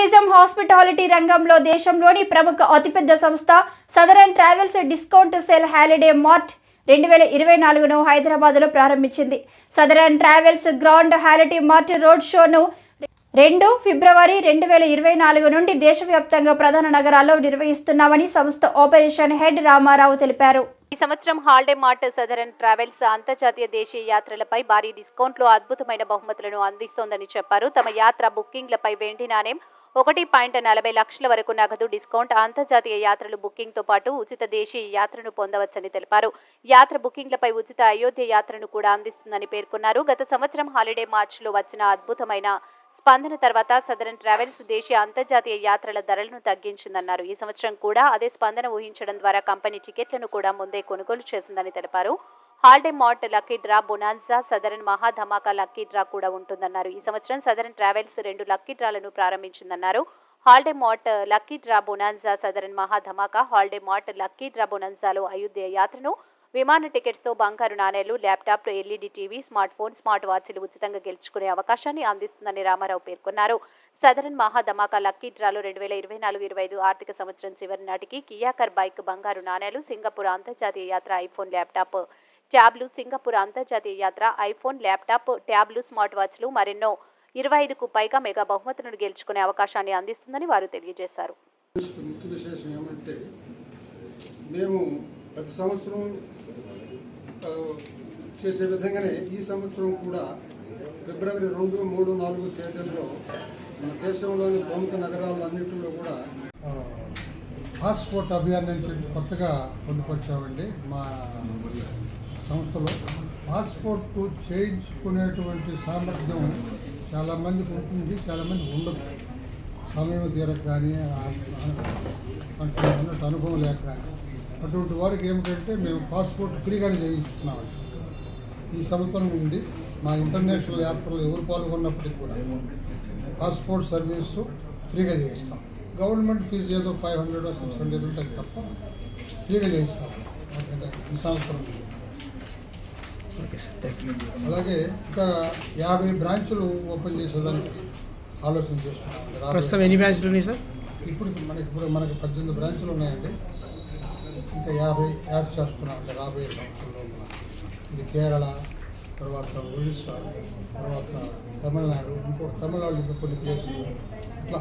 Tourism hospitality రంగంలో దేశంలోని ప్రముఖ అతిపెద్ద సంస్థ Southern Travels discount sale holiday mart 2024ను హైదరాబాద్లో ప్రారంభించింది. Southern Travels grand holiday mart road షోను 2 ఫిబ్రవరి 2024 నుండి దేశవ్యాప్తంగా ప్రధాన నగరాల్లో నిర్వహిస్తున్నామని సంస్థ ఆపరేషన్ హెడ్ రామారావు తెలిపారు. ఈ సంవత్సరం హాలిడే మార్ట్ సదరన్ ట్రావెల్స్ అంతర్జాతీయ దేశీయ యాత్రలపై భారీ డిస్కౌంట్లో అద్భుతమైన బహుమతులను అందిస్తోందని చెప్పారు. తమ యాత్ర బుకింగ్లపై వెండి నాణెం 1.40 లక్షల వరకు నగదు డిస్కౌంట్, అంతర్జాతీయ యాత్రలు బుకింగ్తో పాటు ఉచిత దేశీయ యాత్రను పొందవచ్చని తెలిపారు. యాత్ర బుకింగ్లపై ఉచిత అయోధ్య యాత్రను కూడా అందిస్తుందని పేర్కొన్నారు. గత సంవత్సరం హాలిడే మార్చ్లో వచ్చిన అద్భుతమైన స్పందన తర్వాత సదరన్ ట్రావెల్స్ దేశీయ అంతర్జాతీయ యాత్రల ధరలను తగ్గించిందన్నారు. ఈ సంవత్సరం కూడా అదే స్పందన ఊహించడం ద్వారా కంపెనీ టికెట్లను కూడా ముందే కొనుగోలు చేసిందని తెలిపారు. Holiday mart lucky draw bonanza Southern మహా ధమాకా లక్కీ డ్రా కూడా ఉంటుందన్నారు. ఈ సంవత్సరం సదరన్ ట్రావెల్స్ 2 లక్కీ డ్రాలను ప్రారంభించిందన్నారు. Holiday mart lucky draw bonanza Southern మహా ధమాకా, హాలిడే మార్ట్ లక్కీ డ్రా బొనాన్జాలో అయోధ్య యాత్రను, విమాన టికెట్స్తో బంగారు నాణేలు, laptop, LED TV, smart phone, smart వాచ్లు ఉచితంగా గెలుచుకునే అవకాశాన్ని అందిస్తుందని రామారావు పేర్కొన్నారు. సదరన్ మహా ధమాకా లక్కీ డ్రాలో 2024-25 ఆర్థిక సంవత్సరం చివరి నాటికి కియాకర్ బైక్, బంగారు నాణేలు, సింగపూర్ అంతర్జాతీయ యాత్ర ఐఫోన్ ల్యాప్టాప్ ట్యాబ్లు, సింగపూర్ అంతర్జాతీయ యాత్ర ఐఫోన్ ల్యాప్టాప్ ట్యాబ్లు, స్మార్ట్ వాచ్లు మరెన్నో 25కు పైగా మెగా బహుమతులను గెలుచుకునే అవకాశాన్ని అందిస్తుందని వారు తెలియజేశారు. ముఖ్య విశేషం ఏమంటే మేము ప్రతి సంవత్సరం చేసే విధంగానే ఈ సంవత్సరం కూడా ఫిబ్రవరి 2, 3, 4 తేదీల్లో మన దేశంలోని ప్రముఖ నగరాలన్నింటిలో కూడా పాస్పోర్ట్ అభియాన్ అని చెప్పి కొత్తగా పొందుపరిచామండి. మా సంస్థలో పాస్పోర్ట్ చేయించుకునేటువంటి సామర్థ్యం చాలామందికి ఉంటుంది, చాలామందికి ఉండదు. సమయం తీరక కానీ అన్నట్టు అనుభవం లేక కానీ అటువంటి వారికి ఏమిటంటే మేము పాస్పోర్ట్ ఫ్రీగానే చేయించుకున్నామండి. ఈ సంవత్సరం నుండి మా ఇంటర్నేషనల్ యాత్రలో ఎవరు పాల్గొన్నప్పటికీ కూడా పాస్పోర్ట్ సర్వీసు ఫ్రీగా చేయిస్తాం. గవర్నమెంట్ ఫీజు ఏదో 500 or 600 ఉంటుంది తప్ప ఫ్రీగా చేయిస్తాం ఈ సంవత్సరం. అలాగే ఇంకా 50 బ్రాంచులు ఓపెన్ చేసేదానికి ఆలోచన చేస్తున్నాం. ఎన్ని బ్రాంచ్లు ఉన్నాయి సార్? ఇప్పుడు మనకి 18 బ్రాంచులు ఉన్నాయండి. ఇంకా 50 యాడ్ చేస్తున్నాం అంటే రాబోయే సంవత్సరంలో. ఇది కేరళ, తర్వాత ఒడిస్సా, తర్వాత తమిళనాడు, తమిళనాడు ఇంకా కొన్ని ప్లేసులు ఇట్లా